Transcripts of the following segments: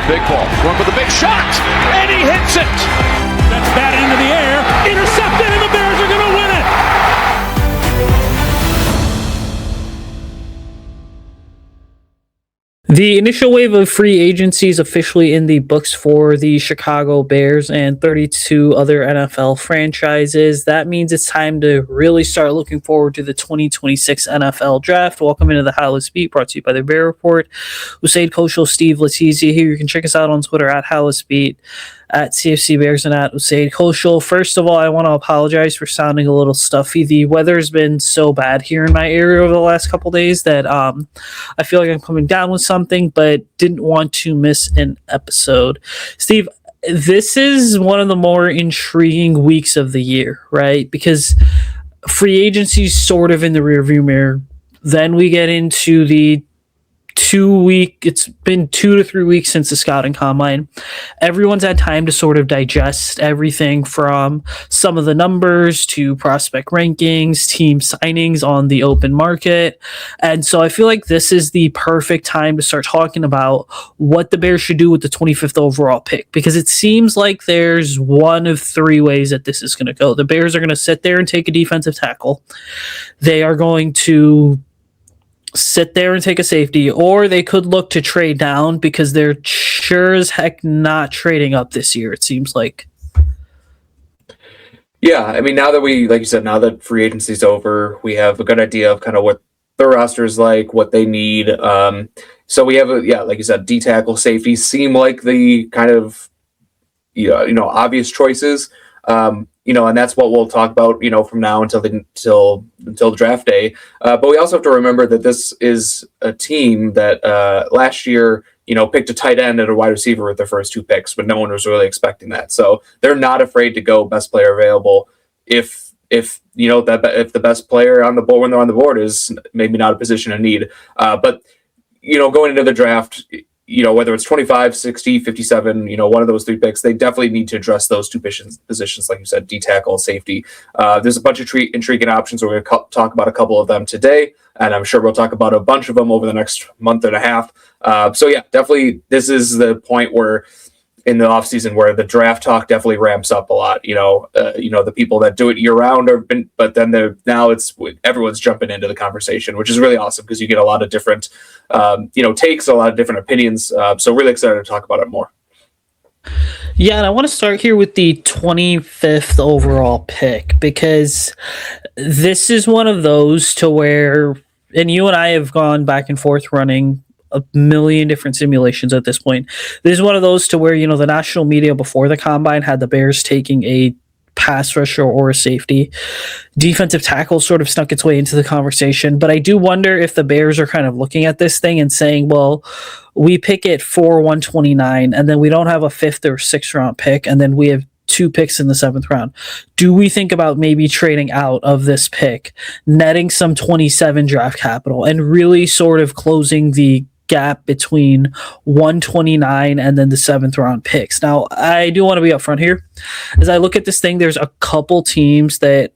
the big ball. Going for the big shot, and he hits it. That's batted into the air, intercepted, and the Bears are going to win it. The initial wave of free agency is officially in the books for the Chicago Bears and 32 other NFL franchises. That means it's time to really start looking forward to the 2026 NFL Draft. Welcome into the Halas Beat, brought to you by the Bear Report. Usayd, Koshul, Steve, Letizia here. You can check us out on Twitter at Halas Beat, at CFC Bears, and at Usayd. Koshul, first of all, I want to apologize for sounding a little stuffy. The weather's been so bad here in my area over the last couple days that I feel like I'm coming down with something, but didn't want to miss an episode. Steve, this is one of the more intriguing weeks of the year, right? Because free agency's sort of in the rearview mirror. Then we get into the it's been 2 to 3 weeks since the scouting combine. Everyone's had time to sort of digest everything from some of the numbers to prospect rankings, team signings on the open market. And so I feel like this is the perfect time to start talking about what the Bears should do with the 25th overall pick, because it seems like there's one of 3 ways that this is going to go. The Bears are going to sit there and take a defensive tackle. They are going to sit there and take a safety, or they could look to trade down because they're sure as heck not trading up this year, it seems like. Yeah, I mean, now that like you said, now that free agency's over, we have a good idea of kind of what the roster is like, what they need. So we have like you said, D tackle, safety seem like the kind of obvious choices. And that's what we'll talk about, from now until the draft day. But we also have to remember that this is a team that last year, picked a tight end and a wide receiver with their first 2 picks, but no one was really expecting that. So they're not afraid to go best player available if the best player on the board when they're on the board is maybe not a position of need. But going into the draft, whether it's 25, 60, 57, one of those 3 picks, they definitely need to address those 2 positions, like you said, D tackle, safety. There's a bunch of intriguing options. We're going to talk about a couple of them today, and I'm sure we'll talk about a bunch of them over the next month and a half. So yeah, definitely this is the point where in the offseason where the draft talk definitely ramps up a lot. The people that do it year round but then now everyone's jumping into the conversation, which is really awesome because you get a lot of different, takes, a lot of different opinions. So really excited to talk about it more. Yeah, and I want to start here with the 25th overall pick, because this is one of those to where, and you and I have gone back and forth running a million different simulations at this point. This is one of those to where, the national media before the combine had the Bears taking a pass rusher or a safety. Defensive tackle sort of snuck its way into the conversation, but I do wonder if the Bears are kind of looking at this thing and saying, well, we pick it for 129 and then we don't have a 5th or 6th round pick, and then we have 2 picks in the 7th round. Do we think about maybe trading out of this pick, netting some 27 draft capital, and really sort of closing the gap between 129 and then the 7th round picks? Now, I do want to be upfront here. As I look at this thing, there's a couple teams that,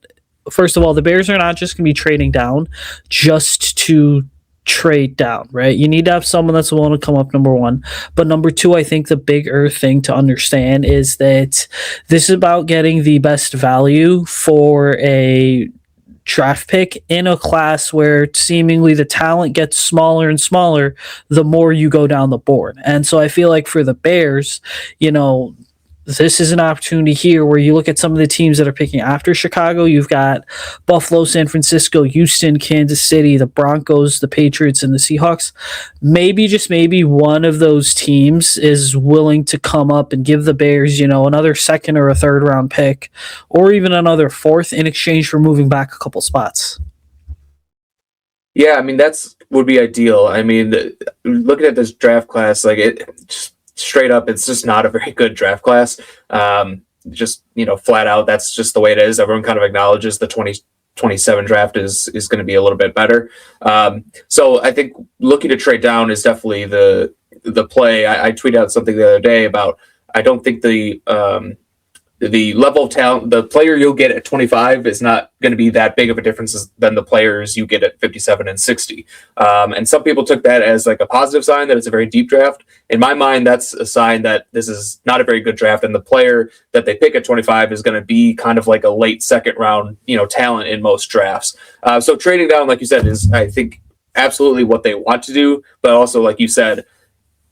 first of all, the Bears are not just going to be trading down just to trade down, right? You need to have someone that's willing to come up, number one. But number two, I think the bigger thing to understand is that this is about getting the best value for a draft pick in a class where seemingly the talent gets smaller and smaller the more you go down the board. And so I feel like for the Bears, this is an opportunity here where you look at some of the teams that are picking after Chicago. You've got Buffalo, San Francisco, Houston, Kansas City, the Broncos, the Patriots, and the Seahawks. Maybe, just maybe, one of those teams is willing to come up and give the Bears, another 2nd or a 3rd round pick, or even another 4th in exchange for moving back a couple spots. Yeah, I mean, would be ideal. I mean, looking at this draft class, like straight up, it's just not a very good draft class. Flat out, that's just the way it is. Everyone kind of acknowledges the 2027 draft is going to be a little bit better. So I think looking to trade down is definitely the play. I tweeted out something the other day about, I don't think the the level of talent, the player you'll get at 25 is not going to be that big of a difference than the players you get at 57 and 60. And some people took that as like a positive sign that it's a very deep draft. In my mind, that's a sign that this is not a very good draft, and the player that they pick at 25 is going to be kind of like a late second round, talent in most drafts. So trading down, like you said, is, I think, absolutely what they want to do. But also, like you said,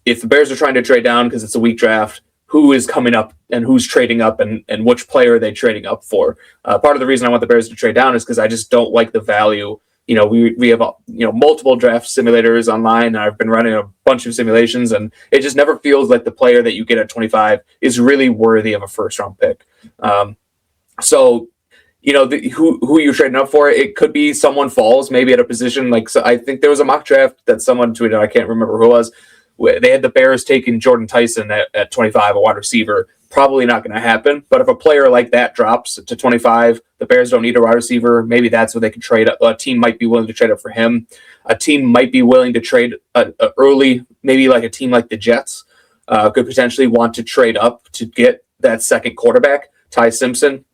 if the Bears are trying to trade down because it's a weak draft, who is coming up and who's trading up, and which player are they trading up for? Part of the reason I want the Bears to trade down is because I just don't like the value. We have multiple draft simulators online, and I've been running a bunch of simulations, and it just never feels like the player that you get at 25 is really worthy of a first round pick. So who you're trading up for, it could be someone falls maybe at a position like, so I think there was a mock draft that someone tweeted, I can't remember who it was. They had the Bears taking Jordan Tyson at 25, a wide receiver. Probably not going to happen. But if a player like that drops to 25, the Bears don't need a wide receiver. Maybe that's what they could trade up. A team might be willing to trade up for him. A team might be willing to trade early. Maybe like a team like the Jets could potentially want to trade up to get that second quarterback, Ty Simpson,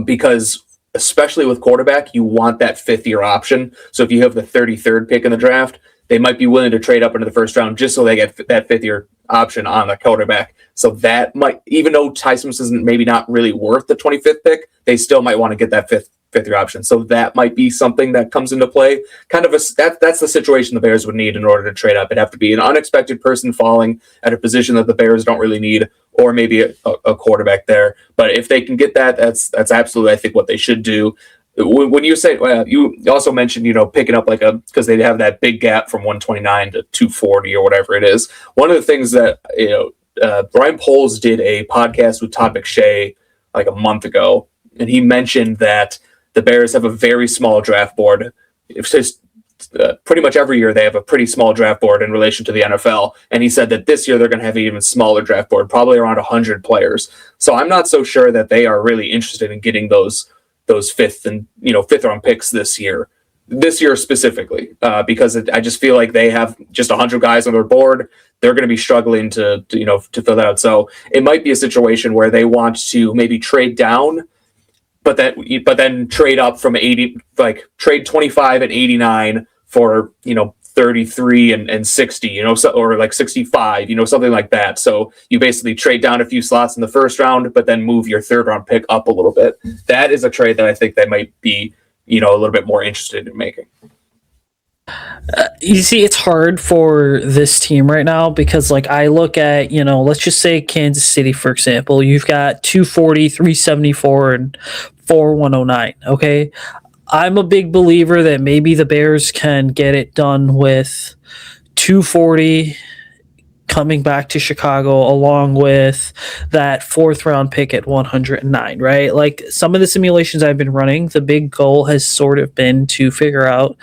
because especially with quarterback, you want that fifth-year option. So if you have the 33rd pick in the draft, they might be willing to trade up into the first round just so they get that fifth-year option on the quarterback. So that might, even though Ty Simpson isn't maybe not really worth the 25th pick, they still might want to get that fifth-year option. So that might be something that comes into play. Kind of that's the situation the Bears would need in order to trade up. It'd have to be an unexpected person falling at a position that the Bears don't really need, or maybe a quarterback there. But if they can get that, that's absolutely, I think, what they should do. When you say, you also mentioned, picking up because they have that big gap from 129 to 240 or whatever it is. One of the things that, Brian Poles did a podcast with Todd McShay like a month ago, and he mentioned that the Bears have a very small draft board. It's just pretty much every year they have a pretty small draft board in relation to the NFL. And he said that this year they're going to have an even smaller draft board, probably around 100 players. So I'm not so sure that they are really interested in getting those fifth round picks this year specifically, because I just feel like they have just 100 guys on their board. They're going to be struggling to fill that out. So it might be a situation where they want to maybe trade down, but then trade up from 80, like trade 25 and 89 for 33 and 60, or like 65, something like that. So you basically trade down a few slots in the first round, but then move your third round pick up a little bit. That is a trade that I think they might be, a little bit more interested in making. You see, it's hard for this team right now because, I look at, let's just say Kansas City, for example. You've got 240, 374, and 4109. Okay. I'm a big believer that maybe the Bears can get it done with 240 coming back to Chicago along with that fourth round pick at 109, right? Like some of the simulations I've been running, the big goal has sort of been to figure out,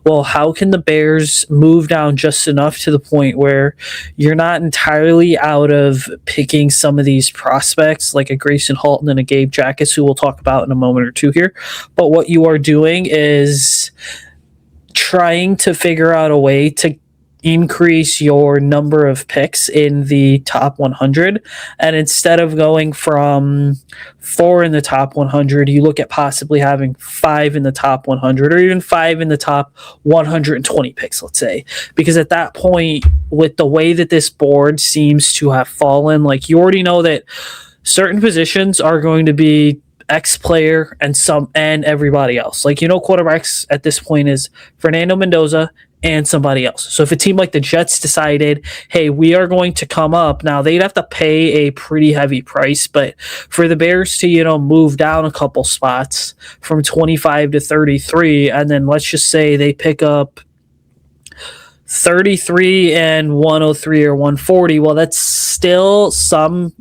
well, how can the Bears move down just enough to the point where you're not entirely out of picking some of these prospects like a Gracen Halton and a Gabe Jacas, who we'll talk about in a moment or two here. But what you are doing is trying to figure out a way to increase your number of picks in the top 100, and instead of going from 4 in the top 100, you look at possibly having 5 in the top 100, or even 5 in the top 120 picks, let's say, because at that point, with the way that this board seems to have fallen, you already know that certain positions are going to be X player and everybody else. Quarterbacks at this point is Fernando Mendoza and somebody else. So if a team like the Jets decided, hey, we are going to come up, now they'd have to pay a pretty heavy price, but for the Bears to, move down a couple spots from 25 to 33, and then let's just say they pick up 33 and 103 or 140, well, that's still some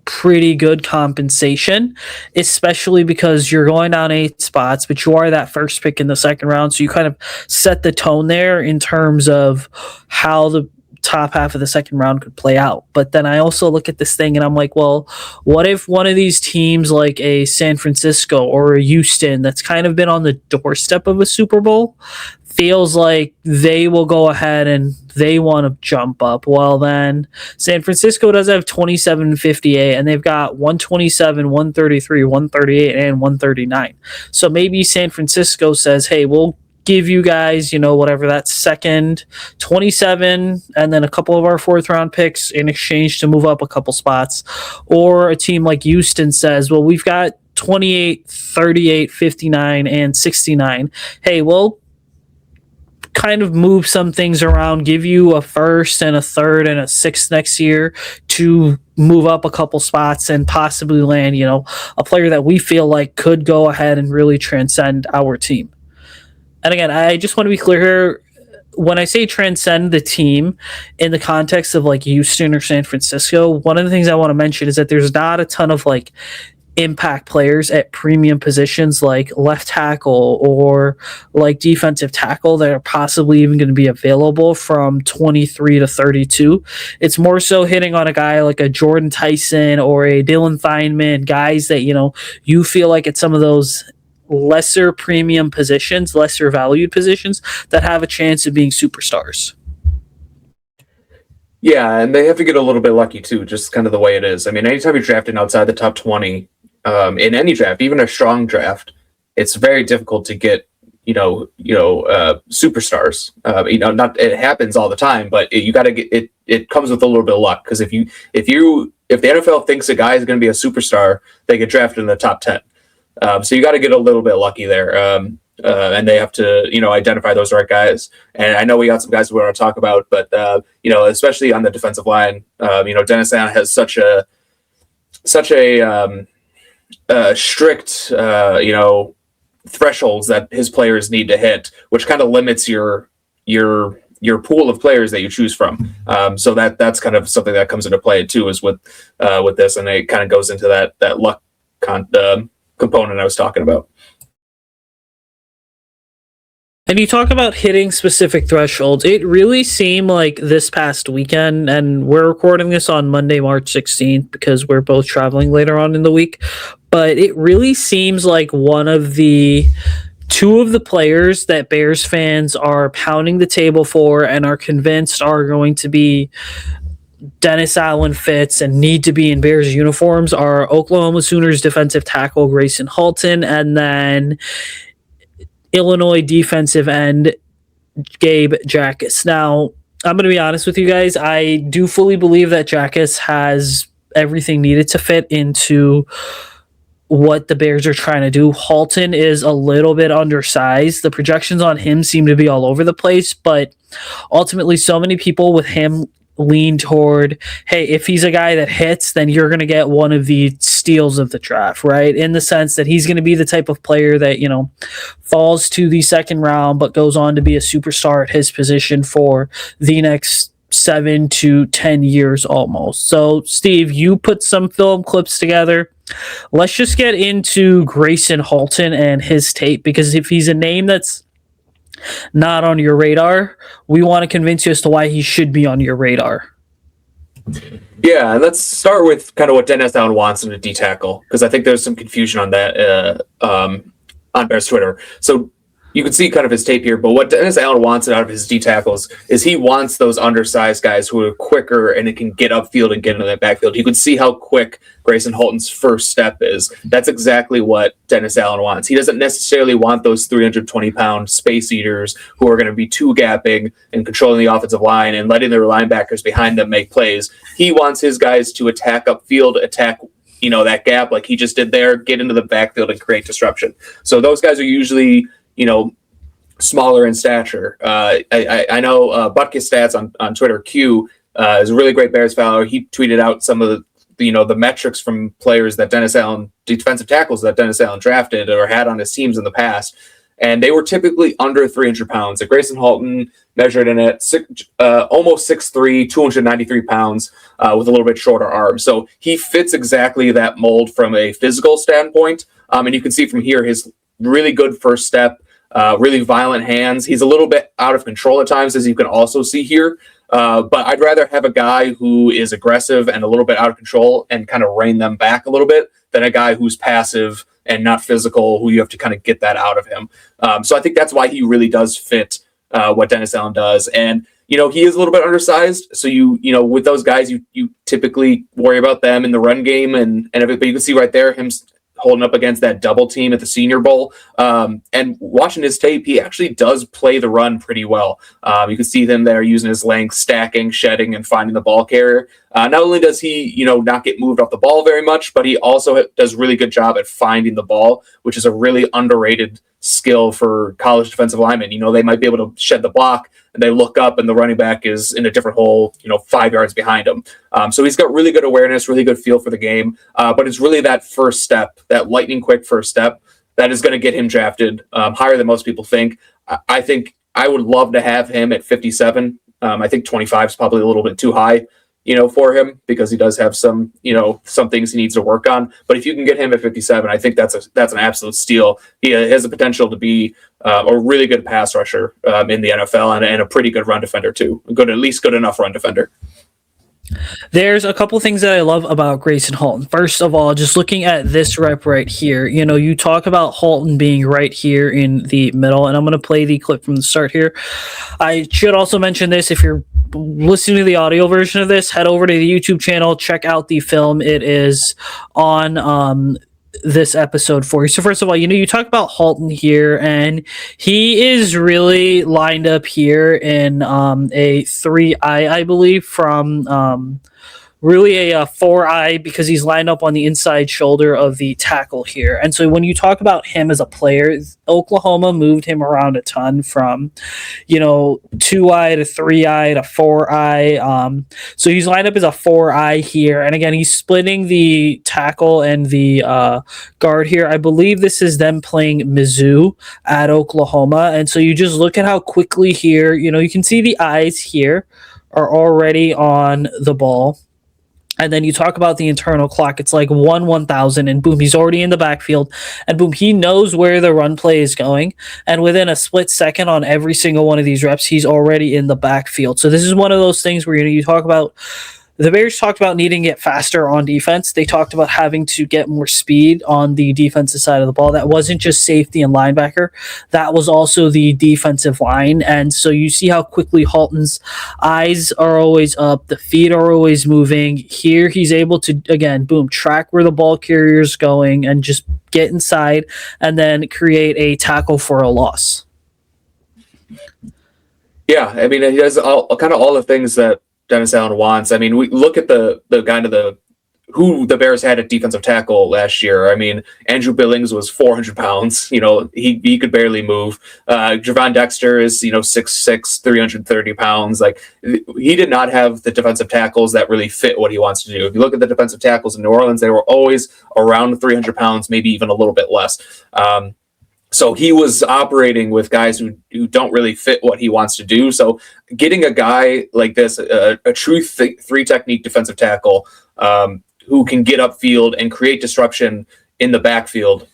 pretty good compensation, especially because you're going down 8 spots, but you are that first pick in the second round. So you kind of set the tone there in terms of how the top half of the second round could play out. But then I also look at this thing and I'm like, well, what if one of these teams like a San Francisco or a Houston that's kind of been on the doorstep of a Super Bowl feels like they will go ahead and they want to jump up? Well, then San Francisco does have 27-58, and they've got 127, 133, 138, and 139. So maybe San Francisco says, hey, we'll give you guys, whatever that second 27 and then a couple of our fourth round picks in exchange to move up a couple spots. Or a team like Houston says, well, we've got 28, 38, 59, and 69. Hey, we'll kind of move some things around, give you a first and a third and a sixth next year to move up a couple spots and possibly land, a player that we feel like could go ahead and really transcend our team. And again, I just want to be clear here. When I say transcend the team in the context of like Houston or San Francisco, one of the things I want to mention is that there's not a ton of like impact players at premium positions like left tackle or like defensive tackle that are possibly even going to be available from 23 to 32. It's more so hitting on a guy like a Jordan Tyson or a Dylan Feynman, guys that, you feel like at some of those lesser premium positions, lesser valued positions that have a chance of being superstars. Yeah, and they have to get a little bit lucky too, just kind of the way it is. I mean, anytime you're drafting outside the top 20 in any draft, even a strong draft, it's very difficult to get, superstars. Not it happens all the time, but you got to get it. It comes with a little bit of luck because if the NFL thinks a guy is going to be a superstar, they get drafted in the top 10. So you got to get a little bit lucky there. And they have to, identify those right guys. And I know we got some guys we want to talk about, but, especially on the defensive line, Dennis Allen has such a strict, thresholds that his players need to hit, which kind of limits your pool of players that you choose from. So that's kind of something that comes into play too, is with this, and it kind of goes into that luck component I was talking about. And you talk about hitting specific thresholds. It really seemed like this past weekend, and we're recording this on Monday, March 16th, because we're both traveling later on in the week, but it really seems like two of the players that Bears fans are pounding the table for and are convinced are going to be Dennis Allen fits and need to be in Bears uniforms are Oklahoma Sooners defensive tackle Gracen Halton and then Illinois defensive end Gabe Jacas. Now, I'm going to be honest with you guys. I do fully believe that Jacas has everything needed to fit into what the Bears are trying to do. Halton is a little bit undersized. The projections on him seem to be all over the place, but ultimately so many people with him lean toward, hey, if he's a guy that hits, then you're going to get one of the steals of the draft, right? In the sense that he's going to be the type of player that, falls to the second round, but goes on to be a superstar at his position for the next 7 to 10 years almost. So, Steve, you put some film clips together. Let's just get into Gracen Halton and his tape, because if he's a name that's not on your radar, we want to convince you as to why he should be on your radar. Yeah, and let's start with kind of what Dennis Allen wants in a D tackle, because I think there's some confusion on that on Bears Twitter. So you can see kind of his tape here, but what Dennis Allen wants out of his D tackles is he wants those undersized guys who are quicker and it can get upfield and get into that backfield. You can see how quick Gracen Halton's first step is. That's exactly what Dennis Allen wants. He doesn't necessarily want those 320-pound space eaters who are going to be two gapping and controlling the offensive line and letting their linebackers behind them make plays. He wants his guys to attack upfield, attack that gap like he just did there, get into the backfield and create disruption. So those guys are usually smaller in stature. I know Butkus Stats on Twitter, Q, is a really great Bears follower. He tweeted out some of the metrics from players that Dennis Allen, defensive tackles that Dennis Allen drafted or had on his teams in the past, and they were typically under 300 pounds. Gracen Halton measured in at almost 6'3", 293 pounds, with a little bit shorter arms. So he fits exactly that mold from a physical standpoint. And you can see from here his really good first step, really violent hands. He's a little bit out of control at times, as you can also see here. But I'd rather have a guy who is aggressive and a little bit out of control and kind of rein them back a little bit than a guy who's passive and not physical, who you have to kind of get that out of him. So I think that's why he really does fit what Dennis Allen does. And, he is a little bit undersized. So with those guys, you typically worry about them in the run game and everything. But you can see right there, him holding up against that double team at the Senior Bowl. And watching his tape, he actually does play the run pretty well. You can see them there using his length, stacking, shedding, and finding the ball carrier. Not only does he, not get moved off the ball very much, but he also does a really good job at finding the ball, which is a really underrated skill for college defensive linemen. They might be able to shed the block and they look up and the running back is in a different hole, 5 yards behind him. So he's got really good awareness, really good feel for the game. But it's really that first step, that lightning quick first step, that is going to get him drafted higher than most people think. I think I would love to have him at 57. I think 25 is probably a little bit too high, for him, because he does have some things he needs to work on. But if you can get him at 57, I think that's an absolute steal. He has the potential to be a really good pass rusher in the NFL and a pretty good run defender too. At least good enough run defender. There's a couple things that I love about Gracen Halton. First of all, just looking at this rep right here, you talk about Halton being right here in the middle, and I'm going to play the clip from the start here. I should also mention this: if you're listening to the audio version of this, head over to the YouTube channel, check out the film. It is on this episode for you. So first of all, you talk about Halton here, and he is really lined up here in a 3-eye, I believe, from really a 4-eye, because he's lined up on the inside shoulder of the tackle here. And so when you talk about him as a player, Oklahoma moved him around a ton from 2-eye to 3-eye to 4-eye. So he's lined up as a 4-eye here. And again, he's splitting the tackle and the guard here. I believe this is them playing Mizzou at Oklahoma. And so you just look at how quickly here, you can see the eyes here are already on the ball. And then you talk about the internal clock. It's like 1,000, and boom, he's already in the backfield. And boom, he knows where the run play is going. And within a split second on every single one of these reps, he's already in the backfield. So this is one of those things where you talk about, the Bears talked about needing to get faster on defense. They talked about having to get more speed on the defensive side of the ball. That wasn't just safety and linebacker. That was also the defensive line. And so you see how quickly Halton's eyes are always up. The feet are always moving. Here he's able to, again, boom, track where the ball carrier is going and just get inside and then create a tackle for a loss. Yeah, I mean, he does all the things that Dennis Allen wants. I mean, we look at the kind of who the Bears had at defensive tackle last year. I mean, Andrew Billings was 400 pounds. He could barely move. Javon Dexter is 6'6", 330 pounds. Like, he did not have the defensive tackles that really fit what he wants to do. If you look at the defensive tackles in New Orleans, they were always around 300 pounds, maybe even a little bit less. So he was operating with guys who don't really fit what he wants to do. So getting a guy like this, a true three technique defensive tackle, who can get upfield and create disruption in the backfield,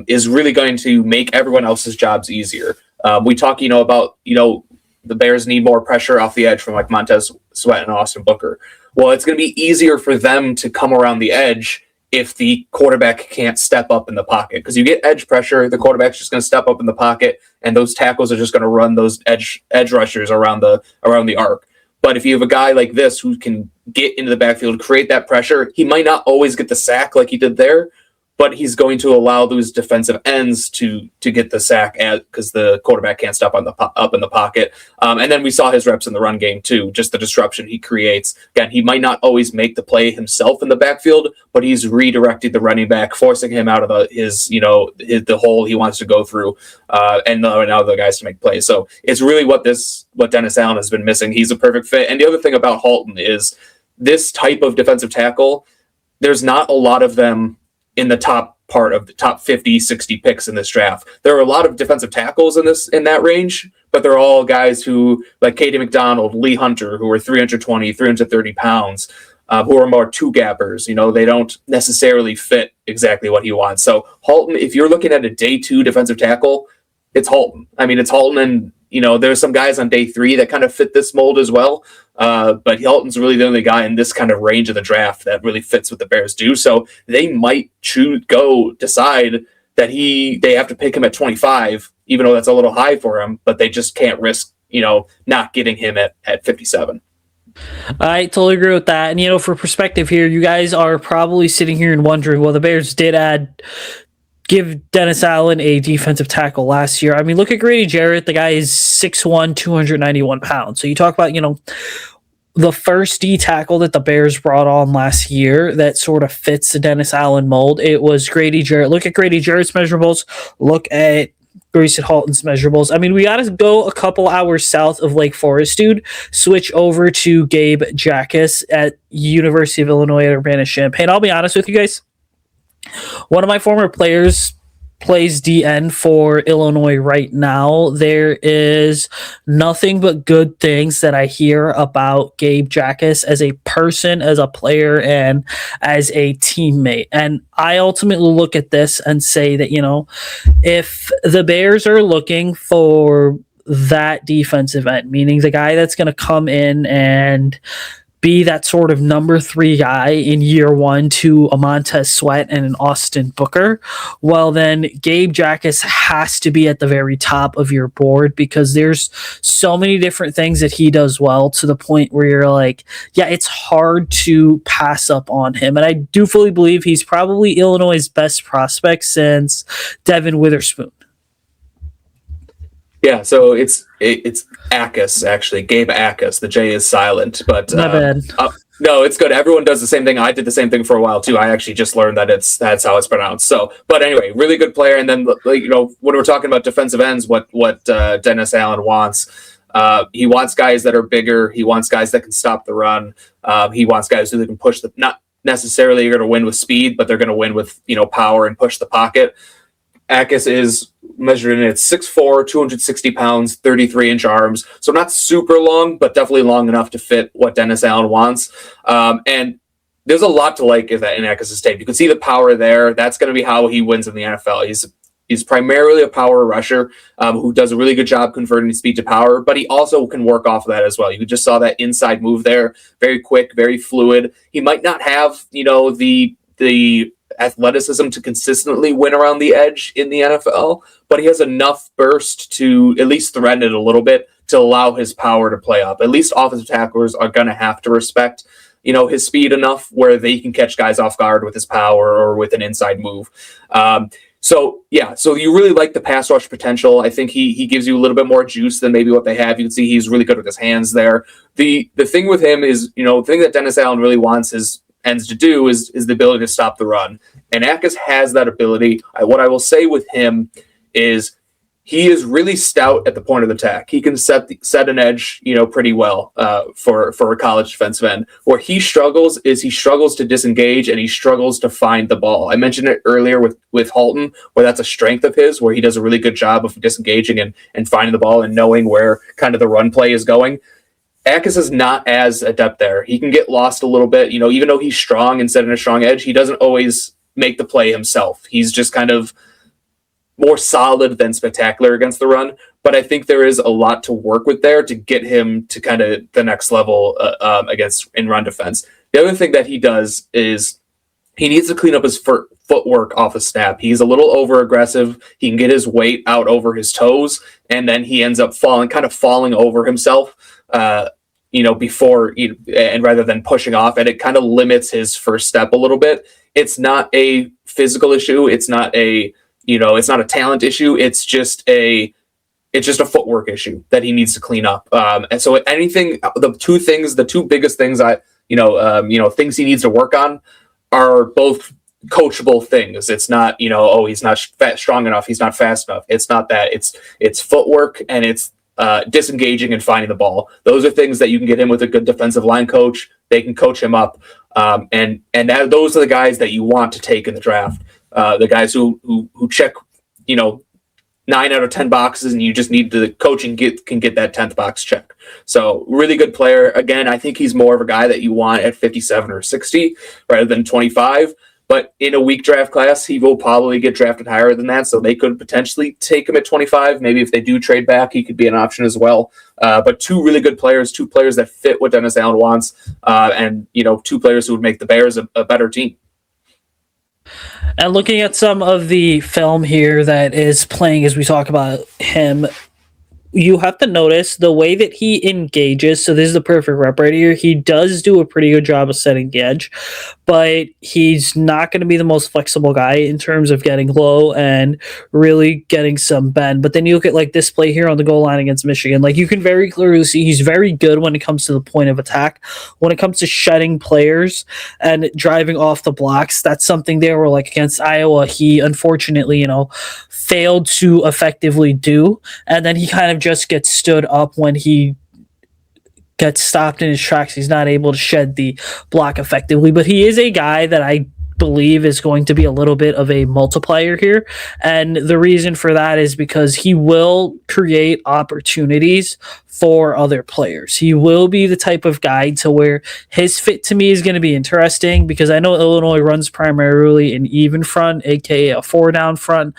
is really going to make everyone else's jobs easier. We talk, about, the Bears need more pressure off the edge from like Montez Sweat and Austin Booker. Well, it's going to be easier for them to come around the edge if the quarterback can't step up in the pocket, because you get edge pressure, the quarterback's just going to step up in the pocket, and those tackles are just going to run those edge rushers around the arc. But if you have a guy like this who can get into the backfield, create that pressure, he might not always get the sack like he did there, but he's going to allow those defensive ends to get the sack because the quarterback can't step up in the pocket. And then we saw his reps in the run game too, just the disruption he creates. Again, he might not always make the play himself in the backfield, but he's redirecting the running back, forcing him out of the hole he wants to go through, and now the guys to make plays. So it's really what Dennis Allen has been missing. He's a perfect fit. And the other thing about Halton is this type of defensive tackle, there's not a lot of them in the top part of the top 50, 60 picks in this draft. There are a lot of defensive tackles in that range, but they're all guys who, like Katie McDonald, Lee Hunter, who are 320, 330 pounds, who are more two-gappers. They don't necessarily fit exactly what he wants. So Halton, if you're looking at a day 2 defensive tackle, it's Halton. I mean, it's Halton and there's some guys on day 3 that kind of fit this mold as well. But Halton's really the only guy in this kind of range of the draft that really fits what the Bears do. So they might decide that they have to pick him at 25, even though that's a little high for him, but they just can't risk, not getting him at 57. I totally agree with that. And, for perspective here, you guys are probably sitting here and wondering, well, the Bears did give Dennis Allen a defensive tackle last year. I mean, look at Grady Jarrett. The guy is 6'1", 291 pounds. So you talk about, the first D tackle that the Bears brought on last year that sort of fits the Dennis Allen mold. It was Grady Jarrett. Look at Grady Jarrett's measurables. Look at Gracen Halton's measurables. I mean, we got to go a couple hours south of Lake Forest, dude. Switch over to Gabe Jacas at University of Illinois at Urbana-Champaign. I'll be honest with you guys. One of my former players plays DN for Illinois right now. There is nothing but good things that I hear about Gabe Jacas as a person, as a player, and as a teammate. And I ultimately look at this and say that, if the Bears are looking for that defensive end, meaning the guy that's going to come in and be that sort of number 3 guy in year 1 to a Montez Sweat and an Austin Booker, well, then Gabe Jacas has to be at the very top of your board, because there's so many different things that he does well, to the point where you're like, yeah, it's hard to pass up on him. And I do fully believe he's probably Illinois' best prospect since Devin Witherspoon. Yeah, so it's Jacas, actually. Gabe Jacas. The J is silent, but My bad. No, it's good. Everyone does the same thing. I did the same thing for a while too. I actually just learned that that's how it's pronounced. So, but anyway, really good player. And then, when we're talking about defensive ends, what Dennis Allen wants, he wants guys that are bigger. He wants guys that can stop the run. He wants guys who can push not necessarily going to win with speed, but they're going to win with power and push the pocket. Jacas is measured in at 6'4", 260 pounds, 33-inch arms. So not super long, but definitely long enough to fit what Dennis Allen wants. And there's a lot to like in Jacas' tape. You can see the power there. That's going to be how he wins in the NFL. He's primarily a power rusher who does a really good job converting speed to power, but he also can work off of that as well. You just saw that inside move there. Very quick, very fluid. He might not have, the athleticism to consistently win around the edge in the NFL, but he has enough burst to at least threaten it a little bit to allow his power to play up. At least offensive tacklers are going to have to respect, his speed enough where they can catch guys off guard with his power or with an inside move. So you really like the pass rush potential. I think he gives you a little bit more juice than maybe what they have. You can see he's really good with his hands there. The thing with him is, the thing that Dennis Allen really wants is the ability to stop the run. And Jacas has that ability. What I will say with him is he is really stout at the point of attack. He can set an edge, pretty well for a college defensive end. Where he struggles to disengage, and he struggles to find the ball. I mentioned it earlier with Halton, where that's a strength of his, where he does a really good job of disengaging and finding the ball and knowing where kind of the run play is going. Jacas is not as adept there. He can get lost a little bit, even though he's strong and setting a strong edge, he doesn't always make the play himself. He's just kind of more solid than spectacular against the run. But I think there is a lot to work with there to get him to kind of the next level in run defense. The other thing that he does is he needs to clean up his footwork off a snap. He's a little over aggressive. He can get his weight out over his toes, and then he ends up falling over himself. Before and rather than pushing off, and it kind of limits his first step a little bit. It's not a physical issue. It's not a talent issue. It's just a footwork issue that he needs to clean up. And so the two biggest things things he needs to work on are both coachable things. It's not, he's not strong enough. He's not fast enough. It's not that. It's footwork, and it's disengaging and finding the ball. Those are things that you can get him with a good defensive line coach. They can coach him up. Those are the guys that you want to take in the draft. The guys who check, 9 out of 10 boxes, and you just need the coaching can get that 10th box check. So really good player. Again, I think he's more of a guy that you want at 57 or 60 rather than 25. But in a weak draft class, he will probably get drafted higher than that. So they could potentially take him at 25. Maybe if they do trade back, he could be an option as well. But two really good players, two players that fit what Dennis Allen wants, and two players who would make the Bears a better team. And looking at some of the film here that is playing as we talk about him, you have to notice the way that he engages. So this is the perfect rep right here. He does do a pretty good job of setting the edge, but he's not going to be the most flexible guy in terms of getting low and really getting some bend. But then you look at like this play here on the goal line against Michigan. Like you can very clearly see he's very good when it comes to the point of attack. When it comes to shedding players and driving off the blocks, that's something there where like against Iowa, he unfortunately, failed to effectively do. And then he kind of just gets stood up when he gets stopped in his tracks. He's not able to shed the block effectively, but he is a guy that I believe is going to be a little bit of a multiplier here. And the reason for that is because he will create opportunities for other players. He will be the type of guy to where his fit to me is going to be interesting, because I know Illinois runs primarily an even front, aka a 4-down front.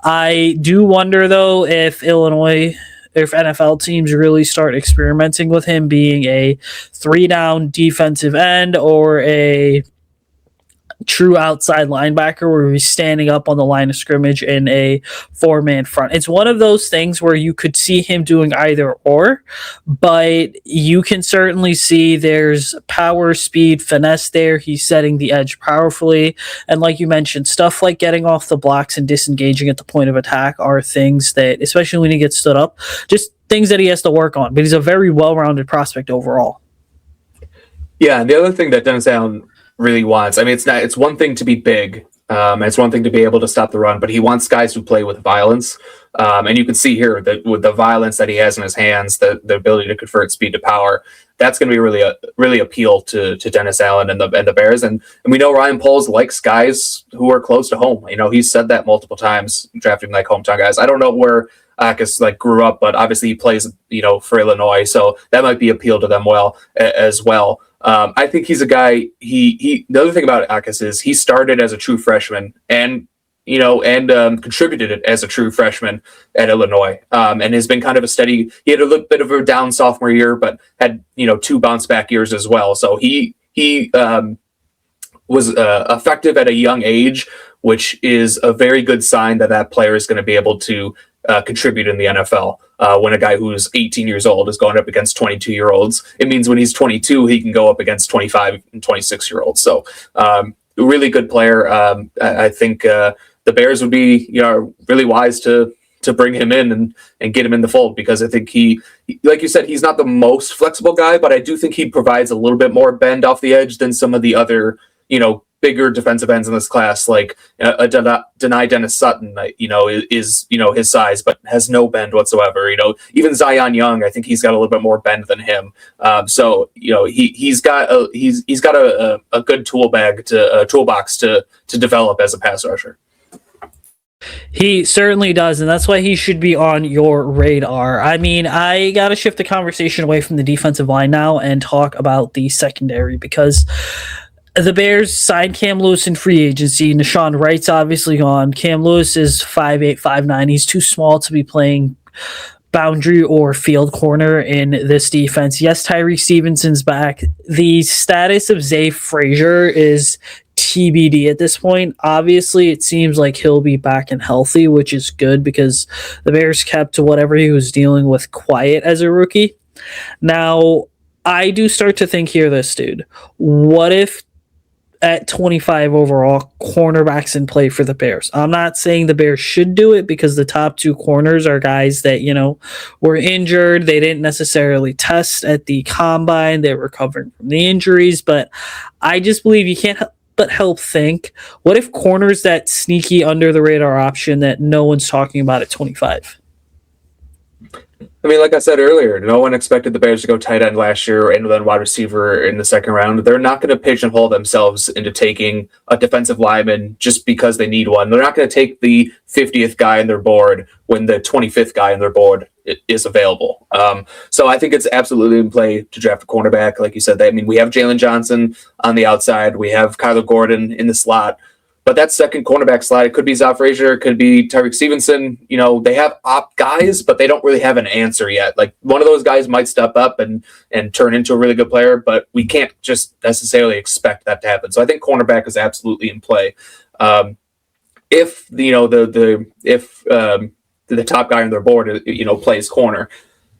I do wonder though if NFL teams really start experimenting with him being a 3-down defensive end or a true outside linebacker where he's standing up on the line of scrimmage in a 4-man front. It's one of those things where you could see him doing either or, but you can certainly see there's power, speed, finesse there. He's setting the edge powerfully. And like you mentioned, stuff like getting off the blocks and disengaging at the point of attack are things that, especially when he gets stood up, just things that he has to work on. But he's a very well-rounded prospect overall. Yeah, and the other thing that Dennis Allen really wants, it's one thing to be big, and it's one thing to be able to stop the run, but he wants guys who play with violence. And you can see here that with the violence that he has in his hands, the ability to convert speed to power, that's going to be really appeal to Dennis Allen and the Bears. And we know Ryan Poles likes guys who are close to home. He's said that multiple times, drafting like hometown guys. I don't know where Jacas grew up, but obviously he plays, for Illinois, so that might be appeal to them as well. I think he's a guy. The other thing about Jacas is he started as a true freshman and contributed it as a true freshman at Illinois, and has been kind of a steady. He had a little bit of a down sophomore year, but had 2 bounce back years as well. So he was effective at a young age, which is a very good sign that player is going to be able to contribute in the NFL. When a guy who's 18 years old is going up against 22-year-olds, it means when he's 22, he can go up against 25 and 26-year-olds. So really good player. I think the Bears would be really wise to bring him in and get him in the fold, because I think he, like you said, he's not the most flexible guy, but I do think he provides a little bit more bend off the edge than some of the other, bigger defensive ends in this class, like Denai Dennis Sutton, is his size, but has no bend whatsoever. Even Zion Young, I think he's got a little bit more bend than him. So he's got a good toolbox to develop as a pass rusher. He certainly does, and that's why he should be on your radar. I got to shift the conversation away from the defensive line now and talk about the secondary, because the Bears signed Cam Lewis in free agency. Nashawn Wright's obviously gone. Cam Lewis is 5'8", 5'9". He's too small to be playing boundary or field corner in this defense. Yes, Tyree Stevenson's back. The status of Zay Frazier is TBD at this point. Obviously, it seems like he'll be back and healthy, which is good, because the Bears kept whatever he was dealing with quiet as a rookie. Now, I do start to think here, this dude, what if at 25 overall, cornerbacks in play for the Bears? I'm not saying the Bears should do it, because the top 2 corners are guys that, were injured. They didn't necessarily test at the combine. They're recovering from the injuries. But I just believe you can't but help think, what if corners that sneaky under the radar option that no one's talking about at 25? Like I said earlier, no one expected the Bears to go tight end last year and then wide receiver in the second round. They're not going to pigeonhole themselves into taking a defensive lineman just because they need one. They're not going to take the 50th guy on their board when the 25th guy on their board is available. So I think it's absolutely in play to draft a cornerback. Like you said, we have Jalen Johnson on the outside. We have Kyler Gordon in the slot. But that second cornerback slot, it could be Zach Frazier, it could be Tyreek Stevenson. They have op guys, but they don't really have an answer yet. Like one of those guys might step up and turn into a really good player, but we can't just necessarily expect that to happen. So I think cornerback is absolutely in play. If the top guy on their board plays corner.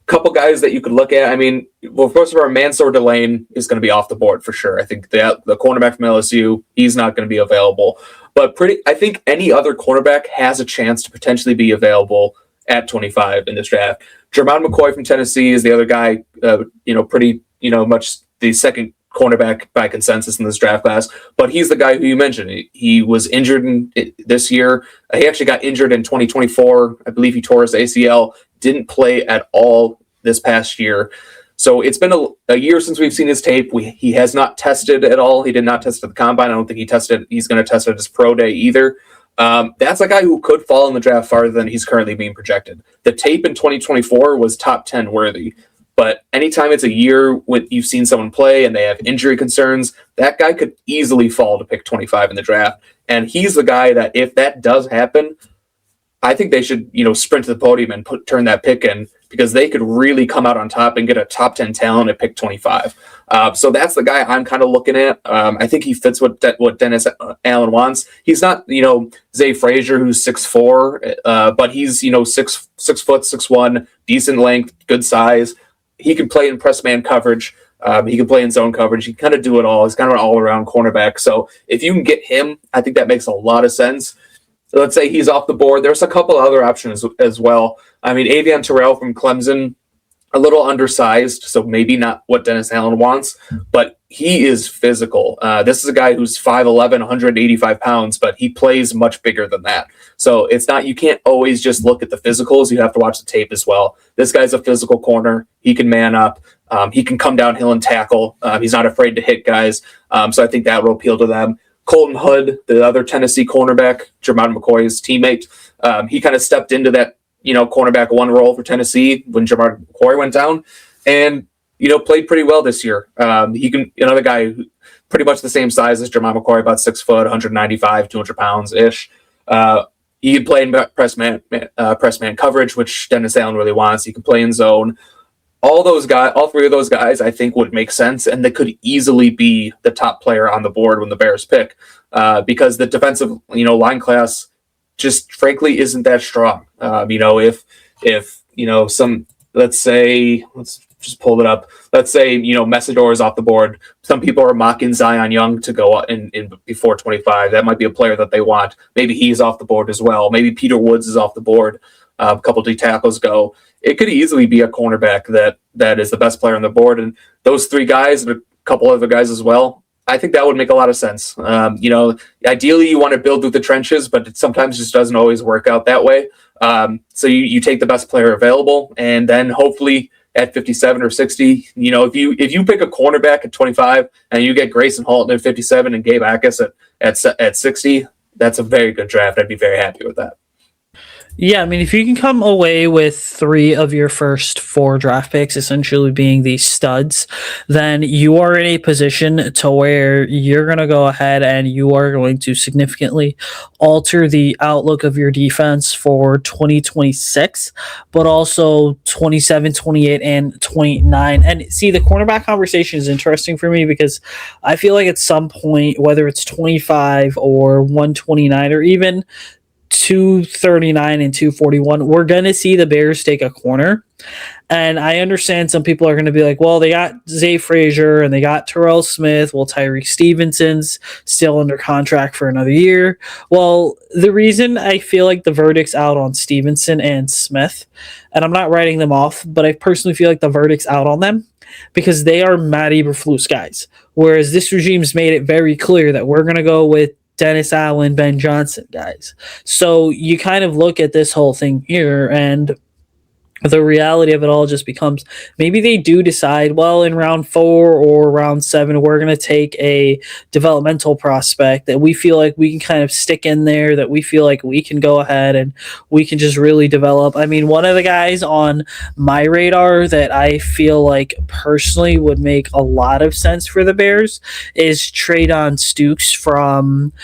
Couple guys that you could look at. I mean, well, first of all, Mansour Delane is going to be off the board for sure. I think the cornerback from LSU, he's not going to be available. But I think any other cornerback has a chance to potentially be available at 25 in this draft. Jermon McCoy from Tennessee is the other guy, pretty much the second cornerback by consensus in this draft class. But he's the guy who you mentioned. He was injured this year. He actually got injured in 2024. I believe he tore his ACL. Didn't play at all this past year. So it's been a year since we've seen his tape. He has not tested at all. He did not test at the combine. I don't think he's going to test at his pro day either. That's a guy who could fall in the draft farther than he's currently being projected. The tape in 2024 was top 10 worthy. But anytime it's a year when you've seen someone play and they have injury concerns, that guy could easily fall to pick 25 in the draft. And he's the guy that if that does happen, I think they should, sprint to the podium and turn that pick in because they could really come out on top and get a top 10 talent at pick 25. So that's the guy I'm kind of looking at. I think he fits what Dennis Allen wants. He's not, Zay Frazier, who's 6'4", but he's, 6 foot, 6'1", decent length, good size. He can play in press man coverage. He can play in zone coverage. He can kind of do it all. He's kind of an all-around cornerback. So if you can get him, I think that makes a lot of sense. Let's say he's off the board. There's a couple other options as well. I mean, Avion Terrell from Clemson, a little undersized, so maybe not what Dennis Allen wants, but he is physical. This is a guy who's 5'11", 185 pounds, but he plays much bigger than that. So you can't always just look at the physicals. You have to watch the tape as well. This guy's a physical corner. He can man up. He can come downhill and tackle. He's not afraid to hit guys. So I think that will appeal to them. Colton Hood, the other Tennessee cornerback, Jermon McCoy's teammate, he kind of stepped into that, cornerback one role for Tennessee when Jermon McCoy went down and, played pretty well this year. Another guy who, pretty much the same size as Jermon McCoy, about 6 foot, 195, 200 pounds ish. He can play in press man coverage, which Dennis Allen really wants. He can play in zone. All three of those guys, I think would make sense, and they could easily be the top player on the board when the Bears pick, because the defensive, line class just frankly isn't that strong. If let's just pull it up. Let's say, Messidor is off the board. Some people are mocking Zion Young to go in before 25. That might be a player that they want. Maybe he's off the board as well. Maybe Peter Woods is off the board. A couple D tackles go. It could easily be a cornerback that is the best player on the board. And those three guys and a couple other guys as well, I think that would make a lot of sense. Ideally you want to build through the trenches, but it sometimes just doesn't always work out that way. So you take the best player available, and then hopefully at 57 or 60, if you pick a cornerback at 25 and you get Gracen Halton at 57 and Gabe Jacas at 60, that's a very good draft. I'd be very happy with that. Yeah, I mean, if you can come away with 3 of your first 4 draft picks essentially being these studs, then you are in a position to where you're going to go ahead and you are going to significantly alter the outlook of your defense for 2026, but also 27, 28, and 29. And see, the cornerback conversation is interesting for me because I feel like at some point, whether it's 25 or 129 or even 239 and 241, we're going to see the Bears take a corner. And I understand some people are going to be like, well, they got Zay Frazier and they got Terrell Smith. Well, Tyreek Stevenson's still under contract for another year. Well, the reason I feel like the verdict's out on Stevenson and Smith, and I'm not writing them off, but I personally feel like the verdict's out on them because they are Matt Eberflus guys. Whereas this regime's made it very clear that we're going to go with Dennis Allen, Ben Johnson guys. So you kind of look at this whole thing here, and the reality of it all just becomes maybe they do decide, well, in round 4 or round 7, we're going to take a developmental prospect that we feel like we can kind of stick in there, that we feel like we can go ahead and we can just really develop. I mean, one of the guys on my radar that I feel like personally would make a lot of sense for the Bears is Treydon Stukes from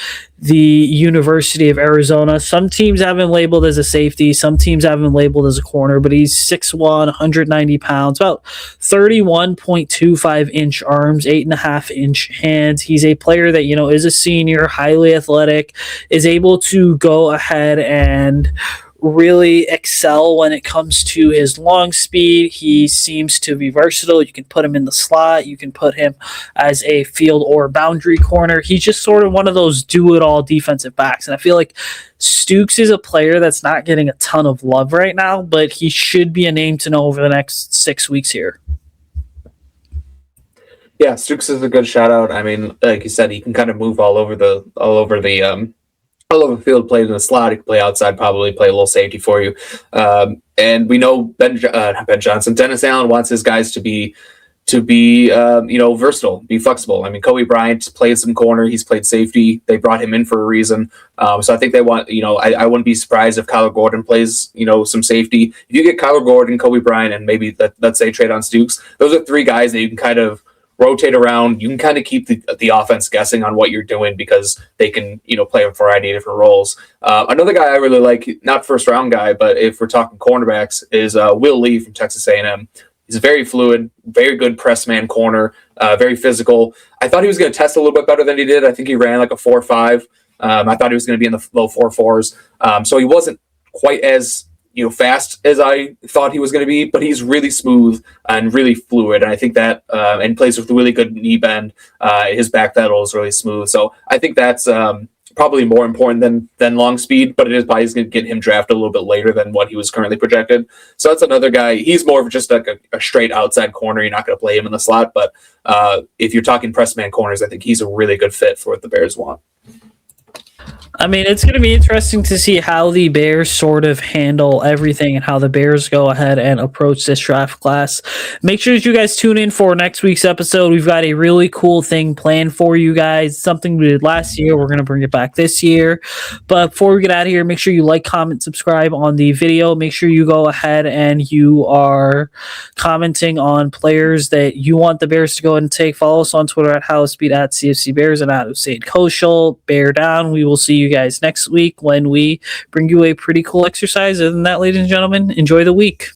the University of Arizona. Some teams have him labeled as a safety, some teams have him labeled as a corner, but he's 6'1", 190 pounds, about 31.25-inch arms, 8.5-inch hands. He's a player that, is a senior, highly athletic, is able to go ahead and really excel when it comes to his long speed. He seems to be versatile. You can put him in the slot. You can put him as a field or boundary corner. He's just sort of one of those do-it-all defensive backs. And I feel like Stukes is a player that's not getting a ton of love right now, but he should be a name to know over the next 6 weeks here. Yeah, Stukes is a good shout out. I mean, like you said, he can kind of move all over the field, play in the slot. He can play outside, probably play a little safety for you. And we know Ben Johnson, Dennis Allen wants his guys to be versatile, be flexible. I mean, Kobe Bryant played some corner. He's played safety. They brought him in for a reason. So I think they want, I wouldn't be surprised if Kyler Gordon plays, some safety. If you get Kyler Gordon, Kobe Bryant, and maybe let's say trade on Stukes, those are three guys that you can kind of rotate around. You can kind of keep the offense guessing on what you're doing because they can, play a variety of different roles. Another guy I really like, not first round guy, but if we're talking cornerbacks, is Will Lee from Texas A&M. He's very fluid, very good press man corner, very physical. I thought he was going to test a little bit better than he did. I think he ran like a 4.5. I thought he was going to be in the low 4.4s. So he wasn't quite as fast as I thought he was going to be, but he's really smooth and really fluid. And I think that, and plays with a really good knee bend. His back pedal is really smooth. So I think that's probably more important than long speed, but it is probably going to get him drafted a little bit later than what he was currently projected. So that's another guy. He's more of just like a straight outside corner. You're not going to play him in the slot, but if you're talking press man corners, I think he's a really good fit for what the Bears want. I mean, it's going to be interesting to see how the Bears sort of handle everything and how the Bears go ahead and approach this draft class. Make sure that you guys tune in for next week's episode. We've got a really cool thing planned for you guys. Something we did last year. We're going to bring it back this year. But before we get out of here, make sure you like, comment, subscribe on the video. Make sure you go ahead and you are commenting on players that you want the Bears to go ahead and take. Follow us on Twitter at HalasBeat, at CFC Bears, and at Usayd Koshul. Bear down. We will see you guys next week when we bring you a pretty cool exercise. Other than that, ladies and gentlemen, enjoy the week.